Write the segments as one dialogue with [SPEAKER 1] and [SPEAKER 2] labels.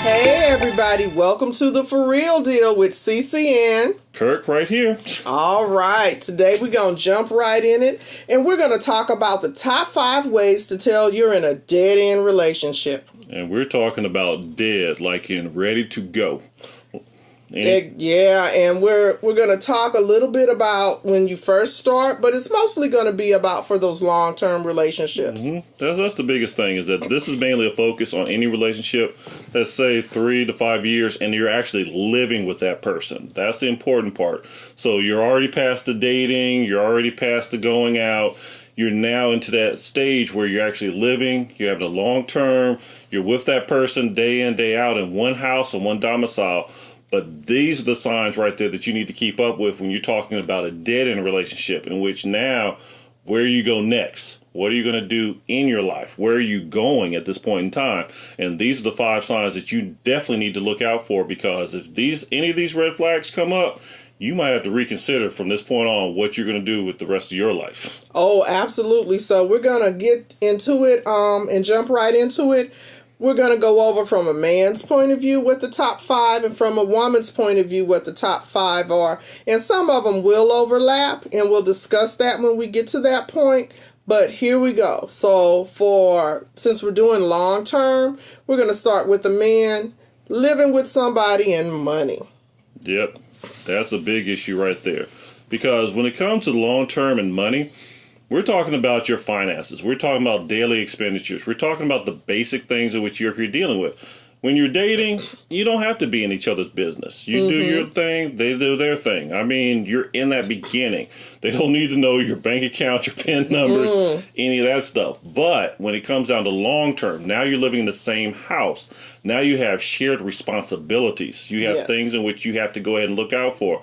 [SPEAKER 1] Hey everybody, welcome to the For Real Deal with CCN.
[SPEAKER 2] Kirk right here.
[SPEAKER 1] All right, today we're going to jump right in it and we're going to talk about the top 5 ways to tell you're in a dead-end relationship.
[SPEAKER 2] And we're talking about dead, like in ready to go.
[SPEAKER 1] Yeah, and we're going to talk a little bit about when you first start, but it's mostly going to be about for those long-term relationships.
[SPEAKER 2] That's the biggest thing, is that this is mainly a focus on any relationship that's, say, 3 to 5 years, and you're actually living with that person. That's the important part. So you're already past the dating, you're already past the going out. You're now into that stage where you're actually living, you're having a long-term, you're with that person day in, day out in one house and one domicile. But these are the signs right there that you need to keep up with when you're talking about a dead-end relationship, in which now, where you go next? What are you going to do in your life? Where are you going at this point in time? And these are the 5 signs that you definitely need to look out for, because if any of these red flags come up, you might have to reconsider from this point on what you're going to do with the rest of your life.
[SPEAKER 1] Oh, absolutely. So we're going to get into it and jump right into it. We're going to go over from a man's point of view what the top 5 and from a woman's point of view what the top 5 are. And some of them will overlap, and we'll discuss that when we get to that point. But here we go. So since we're doing long term, we're going to start with the man living with somebody and money.
[SPEAKER 2] Yep, that's a big issue right there. Because when it comes to long term and money, we're talking about your finances. We're talking about daily expenditures. We're talking about the basic things in which you're dealing with. When you're dating, you don't have to be in each other's business. You do your thing, they do their thing. I mean, you're in that beginning. They don't need to know your bank account, your PIN numbers, any of that stuff. But when it comes down to long term, now you're living in the same house. Now you have shared responsibilities. You have things in which you have to go ahead and look out for.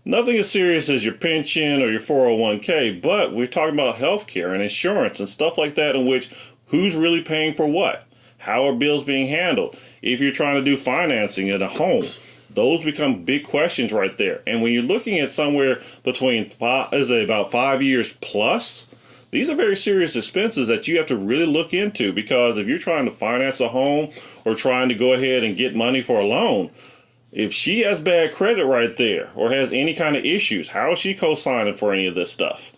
[SPEAKER 2] Nothing as serious as your pension or your 401k, but we're talking about healthcare and insurance and stuff like that, in which who's really paying for what? How are bills being handled? If you're trying to do financing in a home, those become big questions right there. And when you're looking at somewhere between about 5 years plus, these are very serious expenses that you have to really look into, because if you're trying to finance a home or trying to go ahead and get money for a loan, if she has bad credit right there or has any kind of issues, how is she co-signing for any of this stuff?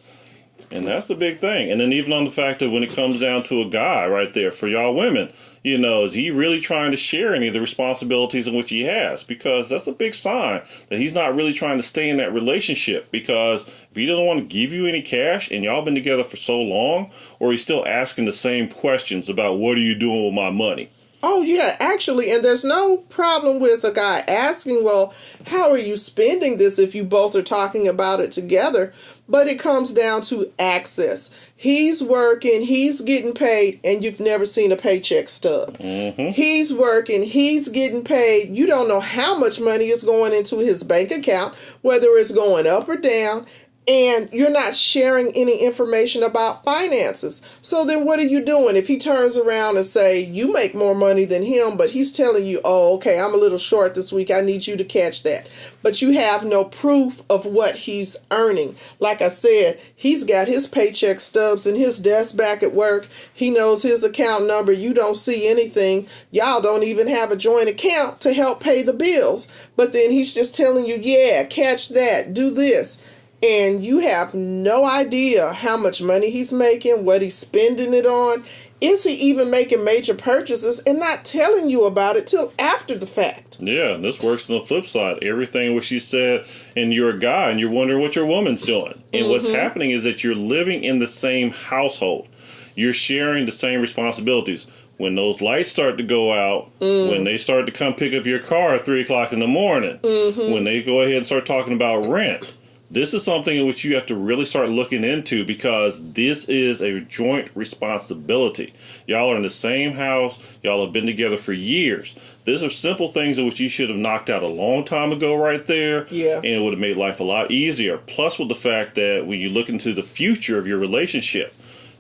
[SPEAKER 2] And that's the big thing. And then even on the fact that when it comes down to a guy right there, for y'all women, is he really trying to share any of the responsibilities in which he has? Because that's a big sign that he's not really trying to stay in that relationship. Because if he doesn't want to give you any cash and y'all been together for so long, or he's still asking the same questions about what are you doing with my money?
[SPEAKER 1] Oh, yeah, actually, and there's no problem with a guy asking, well, how are you spending this if you both are talking about it together? But it comes down to access. He's working, he's getting paid, and you've never seen a paycheck stub. He's working, he's getting paid. You don't know how much money is going into his bank account, whether it's going up or down. And you're not sharing any information about finances. So then what are you doing? If he turns around and say, you make more money than him, but he's telling you, oh, okay, I'm a little short this week, I need you to catch that. But you have no proof of what he's earning. Like I said, he's got his paycheck stubs in his desk back at work. He knows his account number. You don't see anything. Y'all don't even have a joint account to help pay the bills. But then he's just telling you, yeah, catch that, do this. And you have no idea how much money he's making, what he's spending it on. Is he even making major purchases and not telling you about it till after the fact?
[SPEAKER 2] Yeah, and this works on the flip side. Everything what she said, and you're a guy, and you're wondering what your woman's doing. And what's happening is that you're living in the same household. You're sharing the same responsibilities. When those lights start to go out, when they start to come pick up your car at 3 o'clock in the morning, when they go ahead and start talking about rent, this is something in which you have to really start looking into, because this is a joint responsibility. Y'all are in the same house. Y'all have been together for years. These are simple things in which you should have knocked out a long time ago right there.
[SPEAKER 1] Yeah.
[SPEAKER 2] And it would have made life a lot easier. Plus with the fact that when you look into the future of your relationship,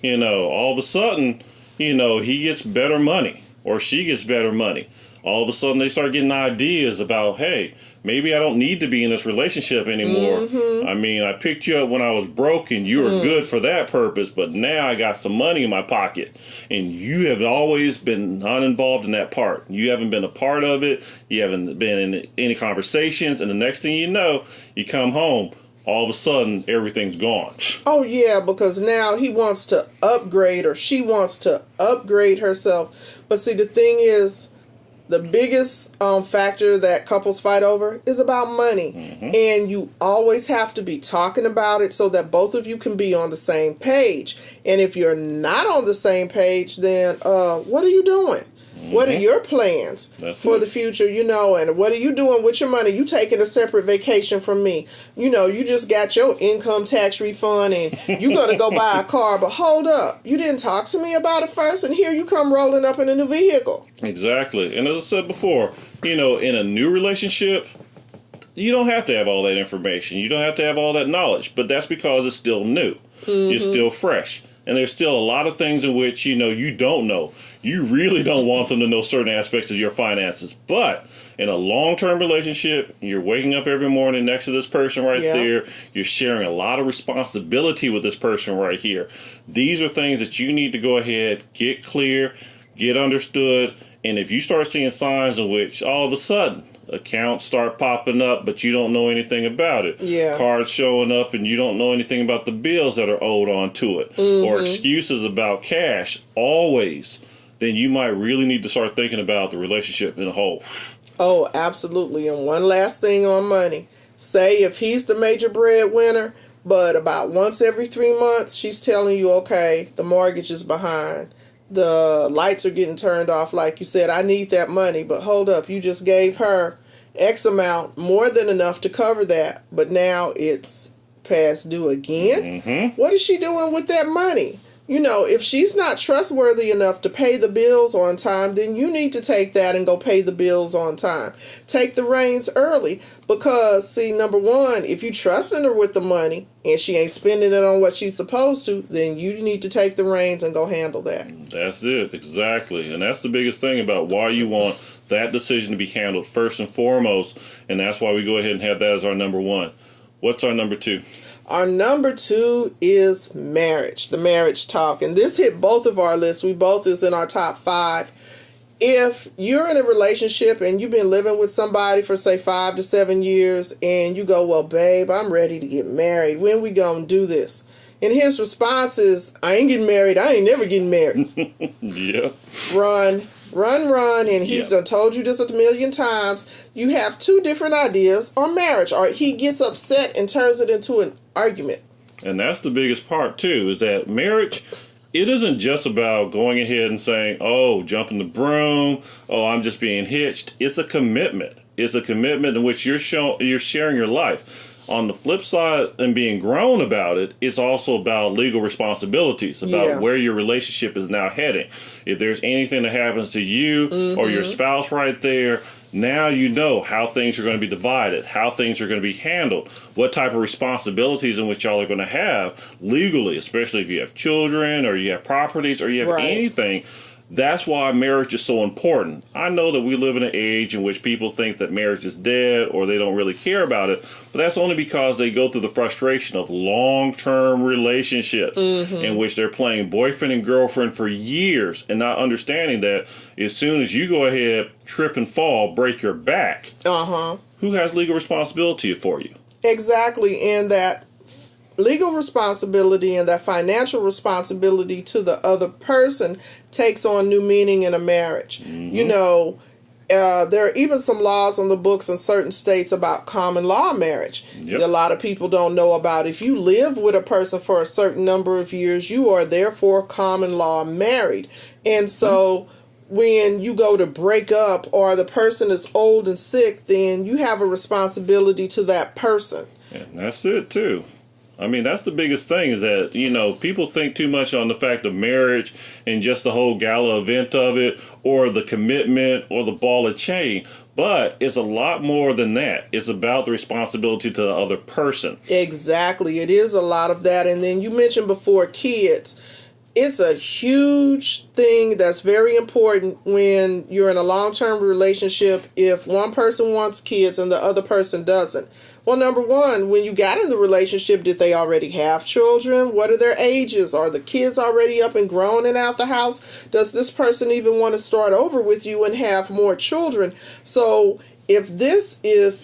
[SPEAKER 2] all of a sudden, he gets better money. or she gets better money. All of a sudden they start getting ideas about, hey, maybe I don't need to be in this relationship anymore. I mean, I picked you up when I was broke and you were good for that purpose, but now I got some money in my pocket. And you have always been uninvolved in that part. You haven't been a part of it. You haven't been in any conversations. And the next thing you know, you come home. All of a sudden, everything's gone.
[SPEAKER 1] Oh, yeah, because now he wants to upgrade or she wants to upgrade herself. But see, the thing is, the biggest factor that couples fight over is about money. And you always have to be talking about it so that both of you can be on the same page. And if you're not on the same page, then what are you doing? What are your plans for the future, and what are you doing with your money? You taking a separate vacation from me. You just got your income tax refund and you're going to go buy a car. But hold up. You didn't talk to me about it first. And here you come rolling up in a new vehicle.
[SPEAKER 2] Exactly. And as I said before, in a new relationship, you don't have to have all that information. You don't have to have all that knowledge. But that's because it's still new. It's still fresh. And there's still a lot of things in which, you don't know. You really don't want them to know certain aspects of your finances. But in a long-term relationship, you're waking up every morning next to this person right there. You're sharing a lot of responsibility with this person right here. These are things that you need to go ahead, get clear, get understood. And if you start seeing signs in which all of a sudden accounts start popping up, but you don't know anything about it. Cards showing up and you don't know anything about the bills that are owed on to it. Or excuses about cash, always. Then you might really need to start thinking about the relationship in a whole.
[SPEAKER 1] Oh, absolutely. And one last thing on money. Say if he's the major breadwinner, but about once every 3 months, she's telling you, okay, the mortgage is behind. The lights are getting turned off. Like you said, I need that money. But hold up, you just gave her X amount, more than enough to cover that. But now it's past due again. What is she doing with that money? If she's not trustworthy enough to pay the bills on time, then you need to take that and go pay the bills on time. Take the reins early because, see, number one, if you trusting her with the money and she ain't spending it on what she's supposed to, then you need to take the reins and go handle that.
[SPEAKER 2] That's it, exactly. And that's the biggest thing about why you want that decision to be handled first and foremost, and that's why we go ahead and have that as our number one. What's our number two?
[SPEAKER 1] Our number two is marriage, the marriage talk. And this hit both of our lists. We both is in our top 5. If you're in a relationship and you've been living with somebody for, say, 5 to 7 years, and you go, well, babe, I'm ready to get married. When we gonna do this? And his response is, I ain't getting married. I ain't never getting married. Run. And he's done told you this a million times. You have 2 different ideas on marriage, or he gets upset and turns it into an argument.
[SPEAKER 2] And that's the biggest part, too, is that marriage, it isn't just about going ahead and saying, oh, jumping the broom, oh, I'm just being hitched. It's a commitment. It's a commitment in which you're sharing your life. On the flip side, and being grown about it, it's also about legal responsibilities, about where your relationship is now heading. If there's anything that happens to you or your spouse right there, now you know how things are going to be divided, how things are going to be handled, what type of responsibilities in which y'all are going to have legally, especially if you have children or you have properties or you have anything. That's why marriage is so important. I know that we live in an age in which people think that marriage is dead or they don't really care about it, but that's only because they go through the frustration of long-term relationships in which they're playing boyfriend and girlfriend for years and not understanding that as soon as you go ahead, trip and fall, break your back, who has legal responsibility for you?
[SPEAKER 1] Exactly, and that legal responsibility and that financial responsibility to the other person takes on new meaning in a marriage. There are even some laws on the books in certain states about common law marriage. A lot of people don't know about. If you live with a person for a certain number of years, you are therefore common law married. And so when you go to break up or the person is old and sick, then you have a responsibility to that person.
[SPEAKER 2] And that's it too. I mean, that's the biggest thing is that, people think too much on the fact of marriage and just the whole gala event of it or the commitment or the ball and chain. But it's a lot more than that. It's about the responsibility to the other person.
[SPEAKER 1] Exactly. It is a lot of that. And then you mentioned before kids. It's a huge thing that's very important when you're in a long-term relationship if one person wants kids and the other person doesn't. Well, number one, when you got in the relationship, did they already have children? What are their ages? Are the kids already up and grown and out the house? Does this person even want to start over with you and have more children? So if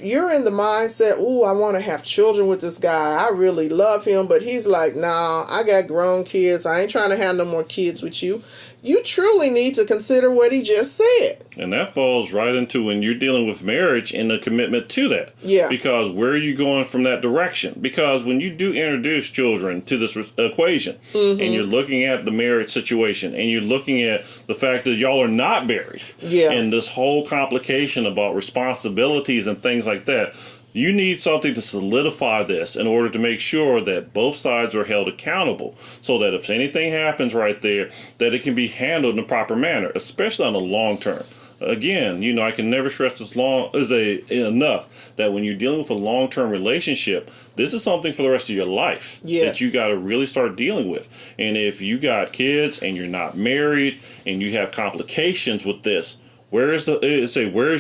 [SPEAKER 1] you're in the mindset, "Ooh, I want to have children with this guy. I really love him," but he's like, "Nah, I got grown kids. I ain't trying to have no more kids with you." You truly need to consider what he just said.
[SPEAKER 2] And that falls right into when you're dealing with marriage and the commitment to that.
[SPEAKER 1] Yeah.
[SPEAKER 2] Because where are you going from that direction? Because when you do introduce children to this equation, and you're looking at the marriage situation, and you're looking at the fact that y'all are not married,
[SPEAKER 1] Yeah.
[SPEAKER 2] and this whole complication about responsibilities and things like that, you need something to solidify this in order to make sure that both sides are held accountable so that if anything happens right there, that it can be handled in a proper manner, especially on the long term. Again, I can never stress this enough that when you're dealing with a long-term relationship, this is something for the rest of your life that you got to really start dealing with. And if you got kids and you're not married and you have complications with this, where is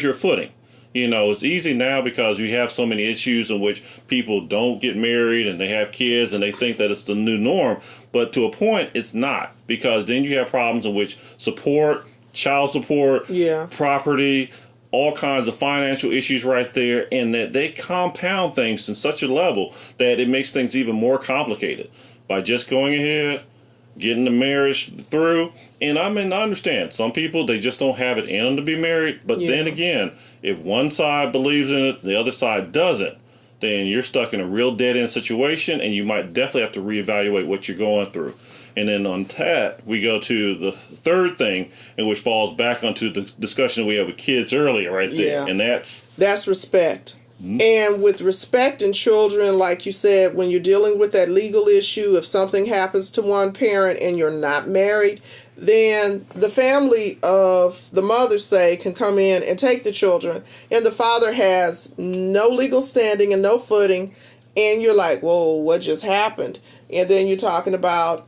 [SPEAKER 2] your footing? It's easy now because we have so many issues in which people don't get married and they have kids and they think that it's the new norm. But to a point, it's not, because then you have problems in which support, child support, property, all kinds of financial issues right there, and that they compound things to such a level that it makes things even more complicated by just going ahead, getting the marriage through. And I understand some people, they just don't have it in them to be married. But then again, if one side believes in it, the other side doesn't, then you're stuck in a real dead-end situation, and you might definitely have to reevaluate what you're going through. And then on that, we go to the third thing, in which falls back onto the discussion we had with kids earlier right there. And
[SPEAKER 1] that's respect. And with respect in children, like you said, when you're dealing with that legal issue, if something happens to one parent and you're not married, then the family of the mother, say, can come in and take the children, and the father has no legal standing and no footing, and you're like, "Whoa, what just happened?" And then you're talking about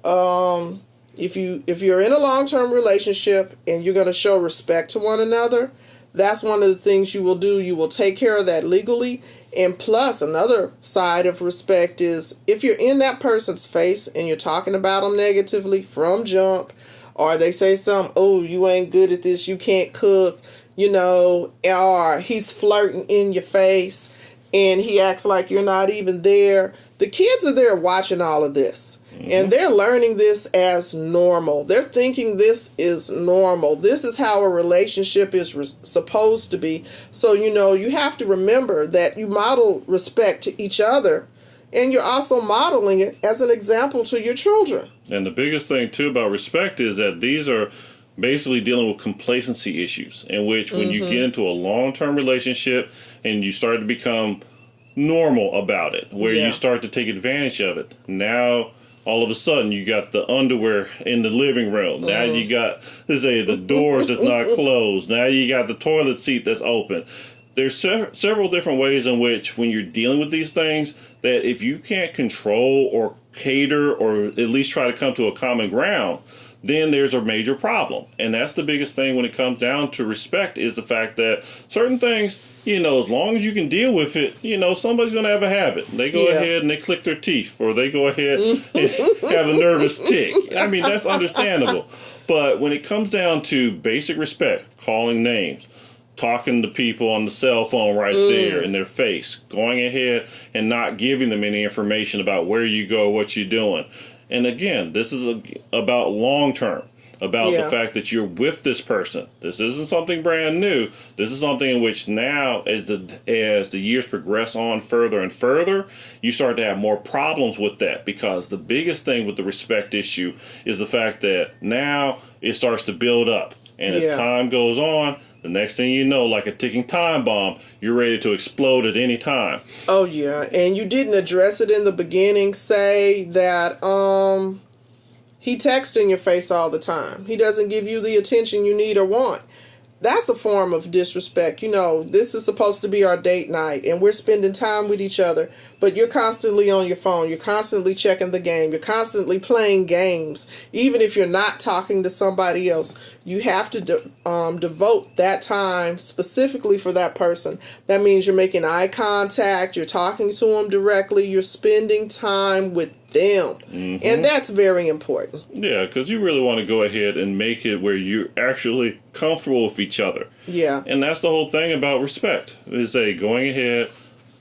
[SPEAKER 1] if you're in a long-term relationship and you're going to show respect to one another, that's one of the things you will do. You will take care of that legally. And plus, another side of respect is if you're in that person's face and you're talking about them negatively from jump, or they say something, "Oh, you ain't good at this, you can't cook," or he's flirting in your face and he acts like you're not even there. The kids are there watching all of this. And they're learning this as normal. They're thinking this is normal. This is how a relationship is supposed to be. So, you have to remember that you model respect to each other, and you're also modeling it as an example to your children.
[SPEAKER 2] And the biggest thing, too, about respect is that these are basically dealing with complacency issues, in which when you get into a long-term relationship and you start to become normal about it, where you start to take advantage of it. Now, all of a sudden, you got the underwear in the living room. Now you got, the doors that's not closed. Now you got the toilet seat that's open. There's several different ways in which, when you're dealing with these things, that if you can't control or cater or at least try to come to a common ground, then there's a major problem. And that's the biggest thing when it comes down to respect, is the fact that certain things, as long as you can deal with it, somebody's going to have a habit. They go ahead and they click their teeth, or they go ahead and have a nervous tick. I mean, that's understandable. But when it comes down to basic respect, calling names, talking to people on the cell phone right there in their face, going ahead and not giving them any information about where you go, what you're doing. And again, this is about long term, about the fact that you're with this person. This isn't something brand new. This is something in which now, as the years progress on further and further, you start to have more problems with that, because the biggest thing with the respect issue is the fact that now it starts to build up. And as time goes on, the next thing you know, like a ticking time bomb, you're ready to explode at any time.
[SPEAKER 1] Oh, yeah. And you didn't address it in the beginning. Say that he texts in your face all the time. He doesn't give you the attention you need or want. that's a form of disrespect. You know, this is supposed to be our date night and we're spending time with each other, but you're constantly on your phone. You're constantly checking the game. You're constantly playing games. Even if you're not talking to somebody else, you have to devote that time specifically for that person. That means you're making eye contact. You're talking to them directly. You're spending time with them. And that's very important.
[SPEAKER 2] Yeah, because you really want to go ahead and make it where you're actually comfortable with each other.
[SPEAKER 1] Yeah.
[SPEAKER 2] And that's the whole thing about respect, is going ahead,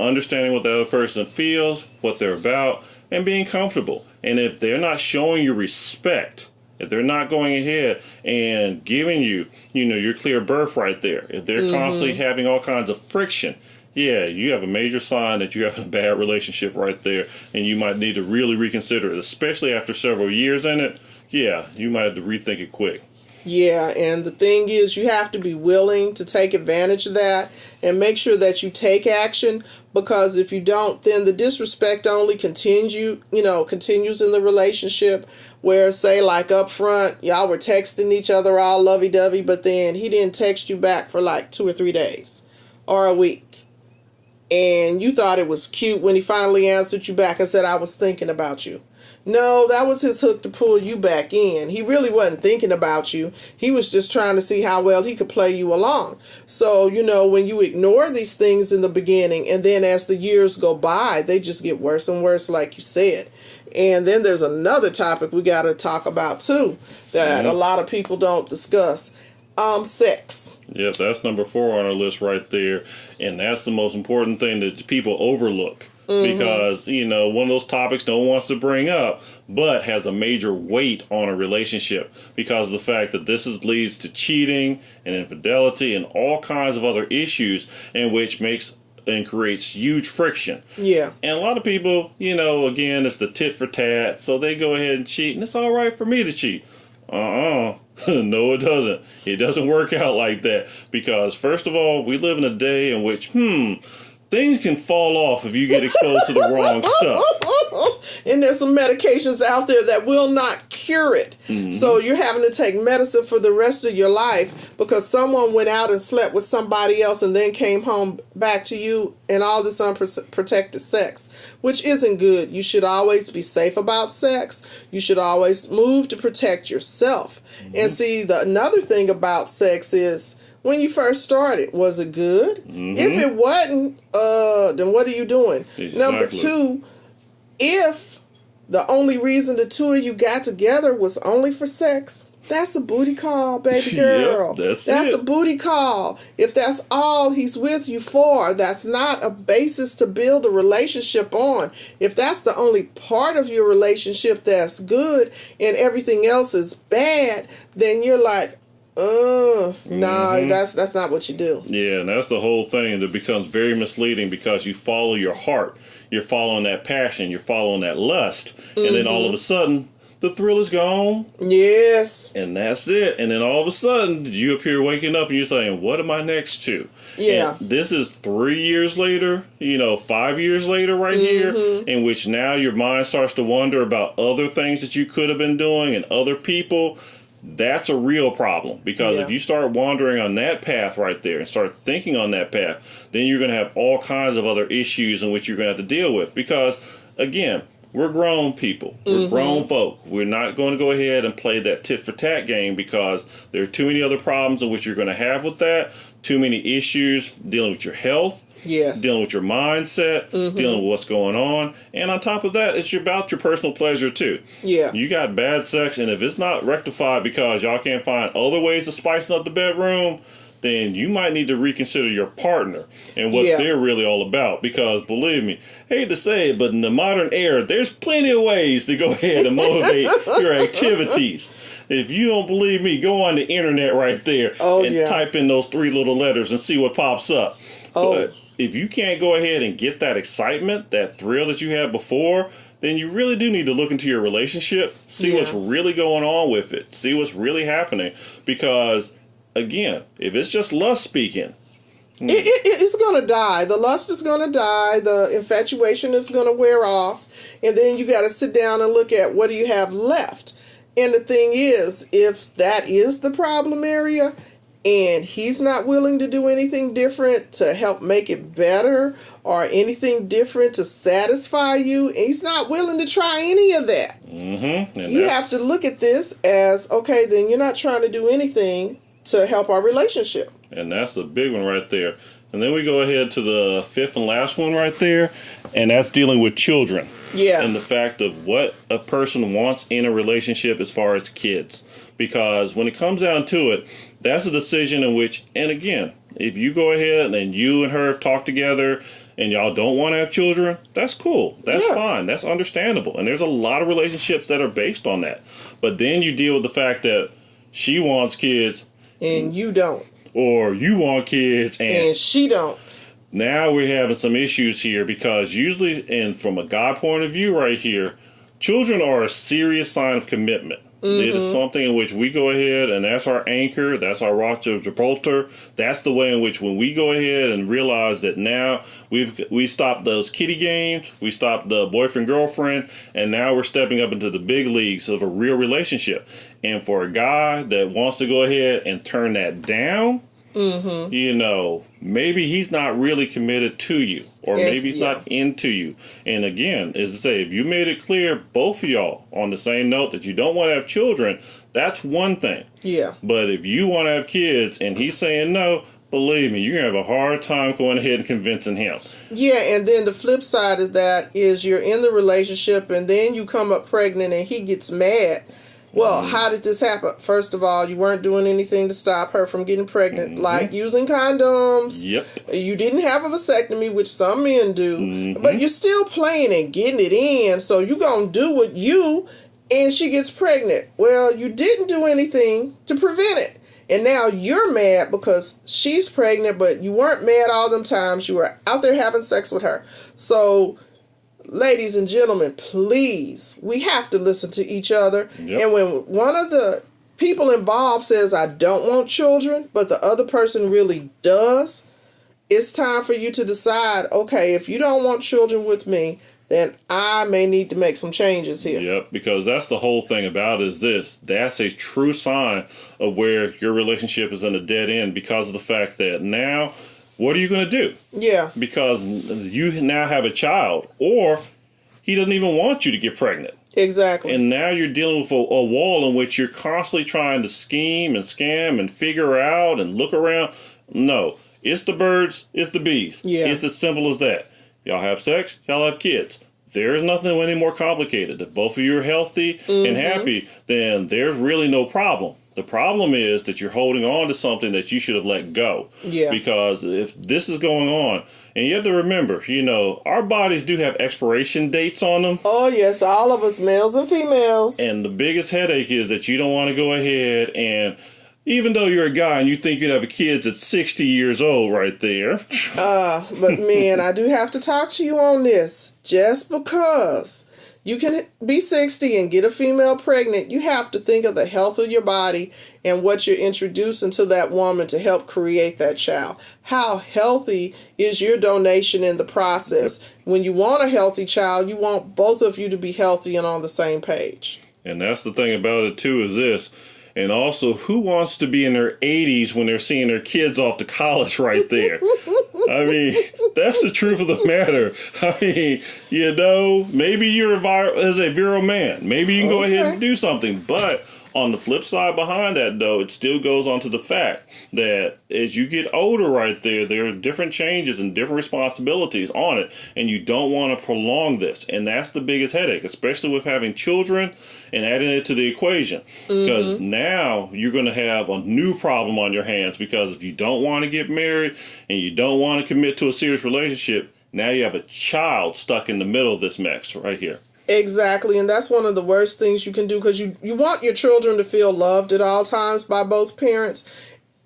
[SPEAKER 2] understanding what the other person feels, what they're about, and being comfortable. And if they're not showing you respect, if they're not going ahead and giving you, your clear birth right there, if they're constantly having all kinds of friction, yeah, you have a major sign that you have a bad relationship right there, and you might need to really reconsider it, especially after several years in it. Yeah, you might have to rethink it quick.
[SPEAKER 1] Yeah, and the thing is, you have to be willing to take advantage of that and make sure that you take action, because if you don't, then the disrespect only continues in the relationship, where, say, like up front, y'all were texting each other all lovey-dovey, but then he didn't text you back for like 2 or 3 days or a week. And you thought it was cute when he finally answered you back and said, I was thinking about you. No, that was his hook to pull you back in. He really wasn't thinking about you. He was just trying to see how well he could play you along. So, when you ignore these things in the beginning, and then as the years go by, they just get worse and worse, like you said. And then there's another topic we got to talk about, too, that a lot of people don't discuss. Sex.
[SPEAKER 2] Yep, that's number 4 on our list right there. And that's the most important thing that people overlook. Because, one of those topics no one wants to bring up, but has a major weight on a relationship because of the fact that leads to cheating and infidelity and all kinds of other issues, in which makes and creates huge friction.
[SPEAKER 1] Yeah.
[SPEAKER 2] And a lot of people, again, it's the tit for tat, so they go ahead and cheat, and it's all right for me to cheat. No, it doesn't. It doesn't work out like that, because first of all, we live in a day in which, things can fall off if you get exposed to the wrong stuff.
[SPEAKER 1] And there's some medications out there that will not cure it. So you're having to take medicine for the rest of your life because someone went out and slept with somebody else and then came home back to you and all this unprotected sex, which isn't good. You should always be safe about sex. You should always move to protect yourself. And see, another thing about sex is, when you first started, was it good? If it wasn't, then what are you doing?
[SPEAKER 2] Exactly.
[SPEAKER 1] Number 2, if the only reason the two of you got together was only for sex, that's a booty call, baby girl.
[SPEAKER 2] Yep,
[SPEAKER 1] that's a booty call. If that's all he's with you for, that's not a basis to build a relationship on. If that's the only part of your relationship that's good and everything else is bad, then you're like, that's not what you do.
[SPEAKER 2] Yeah, and that's the whole thing. That becomes very misleading because you follow your heart. You're following that passion. You're following that lust. And then all of a sudden, the thrill is gone.
[SPEAKER 1] Yes.
[SPEAKER 2] And that's it. And then all of a sudden, you appear waking up and you're saying, what am I next to?
[SPEAKER 1] Yeah.
[SPEAKER 2] And this is 3 years later, 5 years later right here, in which now your mind starts to wonder about other things that you could have been doing and other people. That's a real problem, because if you start wandering on that path right there and start thinking on that path, then you're going to have all kinds of other issues in which you're going to have to deal with. Because, again, we're grown people. We're grown folk. We're not going to go ahead and play that tit for tat game, because there are too many other problems in which you're going to have with that. Too many issues dealing with your health.
[SPEAKER 1] Yes.
[SPEAKER 2] Dealing with your mindset, dealing with what's going on. And on top of that, it's about your personal pleasure, too.
[SPEAKER 1] Yeah.
[SPEAKER 2] You got bad sex, and if it's not rectified because y'all can't find other ways to spice up the bedroom, then you might need to reconsider your partner and what they're really all about. Because, believe me, hate to say it, but in the modern era, there's plenty of ways to go ahead and motivate your activities. If you don't believe me, go on the internet right there and type in those 3 little letters and see what pops up. But if you can't go ahead and get that excitement, that thrill that you had before, then you really do need to look into your relationship, see what's really going on with it, see what's really happening. Because, again, if it's just lust speaking,
[SPEAKER 1] it's going to die. The lust is going to die. The infatuation is going to wear off. And then you got to sit down and look at what do you have left. And the thing is, if that is the problem area, and he's not willing to do anything different to help make it better or anything different to satisfy you, he's not willing to try any of that. You have to look at this as, okay, then you're not trying to do anything to help our relationship.
[SPEAKER 2] And that's the big one right there. And then we go ahead to the fifth and last one right there, and that's dealing with children.
[SPEAKER 1] Yeah.
[SPEAKER 2] And the fact of what a person wants in a relationship as far as kids. Because when it comes down to it, that's a decision in which, and again, if you go ahead and you and her have talked together and y'all don't want to have children, that's cool. That's fine. That's understandable. And there's a lot of relationships that are based on that. But then you deal with the fact that she wants kids
[SPEAKER 1] and you don't.
[SPEAKER 2] Or you want kids
[SPEAKER 1] and she don't.
[SPEAKER 2] Now we're having some issues here because usually, and from a God point of view right here, children are a serious sign of commitment. It is something in which we go ahead, and that's our anchor, that's our rock of Gibraltar. That's the way in which when we go ahead and realize that now we stopped those kiddie games, we stopped the boyfriend-girlfriend, and now we're stepping up into the big leagues of a real relationship. And for a guy that wants to go ahead and turn that down, you know, maybe he's not really committed to you, or maybe he's not into you. And again, as I say, if you made it clear, both of y'all, on the same note that you don't want to have children, that's one thing.
[SPEAKER 1] Yeah.
[SPEAKER 2] But if you want to have kids and he's saying no, believe me, you're going to have a hard time going ahead and convincing him.
[SPEAKER 1] Yeah, and then the flip side of that is you're in the relationship and then you come up pregnant and he gets mad. Well, how did this happen? First of all, you weren't doing anything to stop her from getting pregnant, like using condoms.
[SPEAKER 2] Yep.
[SPEAKER 1] You didn't have a vasectomy, which some men do, but you're still playing and getting it in, so you're going to do what you, and she gets pregnant. Well, you didn't do anything to prevent it. And now you're mad because she's pregnant, but you weren't mad all them times. You were out there having sex with her. So, ladies and gentlemen, please, we have to listen to each other. Yep. And when one of the people involved says, I don't want children, but the other person really does, it's time for you to decide, okay, if you don't want children with me, then I may need to make some changes here.
[SPEAKER 2] Yep, because that's the whole thing about it is this. That's a true sign of where your relationship is in a dead end because of the fact that now, what are you going to do?
[SPEAKER 1] Yeah.
[SPEAKER 2] Because you now have a child, or he doesn't even want you to get pregnant.
[SPEAKER 1] Exactly.
[SPEAKER 2] And now you're dealing with a wall in which you're constantly trying to scheme and scam and figure out and look around. No, it's the birds, it's the bees.
[SPEAKER 1] Yeah.
[SPEAKER 2] It's as simple as that. Y'all have sex, y'all have kids. There's nothing any more complicated. If both of you are healthy and happy, then there's really no problem. The problem is that you're holding on to something that you should have let go.
[SPEAKER 1] Yeah.
[SPEAKER 2] Because if this is going on, and you have to remember, you know, our bodies do have expiration dates on them.
[SPEAKER 1] Oh, yes, all of us, males and females.
[SPEAKER 2] And the biggest headache is that you don't want to go ahead and, even though you're a guy and you think you'd have a kid at 60 years old right there.
[SPEAKER 1] But man, I do have to talk to you on this. Just because you can be 60 and get a female pregnant, you have to think of the health of your body and what you're introducing to that woman to help create that child. How healthy is your donation in the process? When you want a healthy child, you want both of you to be healthy and on the same page.
[SPEAKER 2] And that's the thing about it too is this. And also, who wants to be in their 80s when they're seeing their kids off to college right there? I mean, that's the truth of the matter. I mean, you know, maybe you're as a virile man. Maybe you can go ahead and do something. But on the flip side behind that, though, it still goes on to the fact that as you get older right there are different changes and different responsibilities on it. And you don't want to prolong this. And that's the biggest headache, especially with having children and adding it to the equation. Because now you're going to have a new problem on your hands, because if you don't want to get married and you don't want to commit to a serious relationship, now you have a child stuck in the middle of this mess right here.
[SPEAKER 1] Exactly, and that's one of the worst things you can do, because you want your children to feel loved at all times by both parents,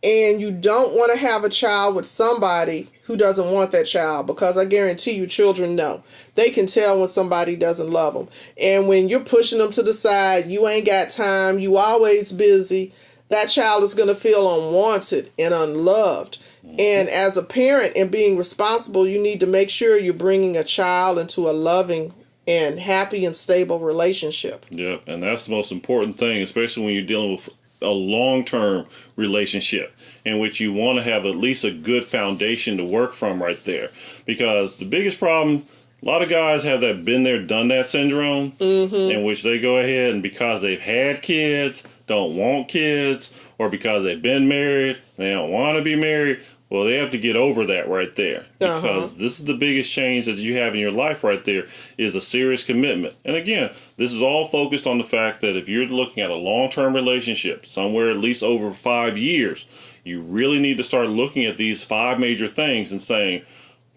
[SPEAKER 1] and you don't want to have a child with somebody who doesn't want that child, because I guarantee you children know. They can tell when somebody doesn't love them. And when you're pushing them to the side, you ain't got time, you always busy, that child is going to feel unwanted and unloved. And as a parent and being responsible, you need to make sure you're bringing a child into a loving and happy and stable relationship.
[SPEAKER 2] Yeah, and that's the most important thing, especially when you're dealing with a long-term relationship in which you want to have at least a good foundation to work from right there. Because the biggest problem, a lot of guys have that been there, done that syndrome, in which they go ahead and because they've had kids, don't want kids, or because they've been married, they don't want to be married. Well, they have to get over that right there, because this is the biggest change that you have in your life right there, is a serious commitment. And again, this is all focused on the fact that if you're looking at a long-term relationship, somewhere at least over 5 years, you really need to start looking at these 5 major things and saying,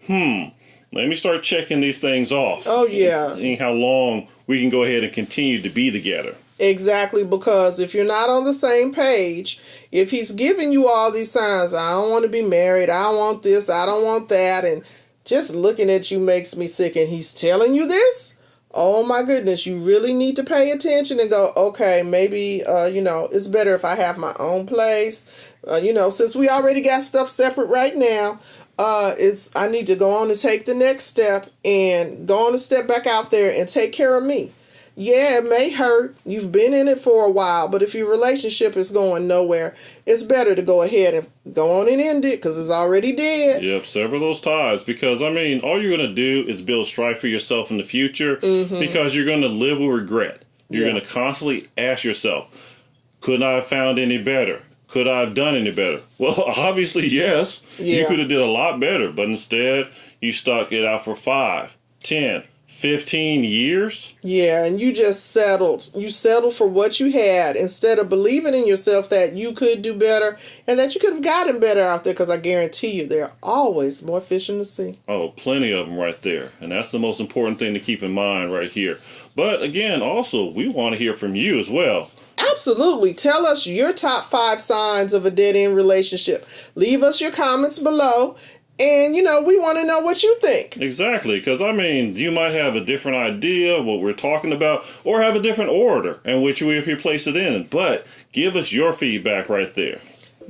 [SPEAKER 2] let me start checking these things off.
[SPEAKER 1] Oh, yeah.
[SPEAKER 2] And seeing how long we can go ahead and continue to be together.
[SPEAKER 1] Exactly, because if you're not on the same page, if he's giving you all these signs, I don't want to be married, I don't want this, I don't want that, and just looking at you makes me sick, and he's telling you this, oh my goodness, you really need to pay attention and go, okay, maybe, it's better if I have my own place. Since we already got stuff separate right now, I need to go on and take the next step and go on and step back out there and take care of me. Yeah, it may hurt. You've been in it for a while, but if your relationship is going nowhere, it's better to go ahead and go on and end it because it's already dead.
[SPEAKER 2] Yep, sever those ties, because, all you're going to do is build strife for yourself in the future, because you're going to live with regret. You're going to constantly ask yourself, could I have found any better? Could I have done any better? Well, obviously, yes.
[SPEAKER 1] Yeah.
[SPEAKER 2] You could have did a lot better, but instead, you stuck it out for 5, 10, 15 years?
[SPEAKER 1] Yeah, and you just settled. You settled for what you had instead of believing in yourself that you could do better and that you could have gotten better out there, because I guarantee you there are always more fish in the sea.
[SPEAKER 2] Oh, plenty of them right there. And that's the most important thing to keep in mind right here. But again, also, we want to hear from you as well.
[SPEAKER 1] Absolutely. Tell us your top 5 signs of a dead-end relationship. Leave us your comments below. And, we want to know what you think.
[SPEAKER 2] Exactly, because, you might have a different idea of what we're talking about, or have a different order in which we place it in. But give us your feedback right there.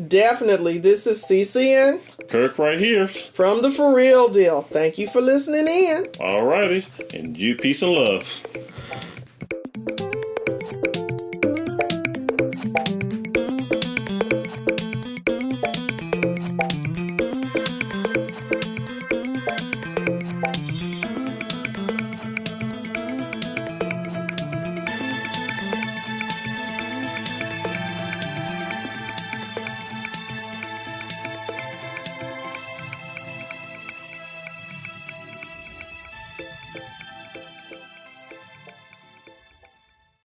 [SPEAKER 1] Definitely. This is CCN.
[SPEAKER 2] Kirk right here.
[SPEAKER 1] From the For Real Deal. Thank you for listening in.
[SPEAKER 2] All righty. And you, peace and love.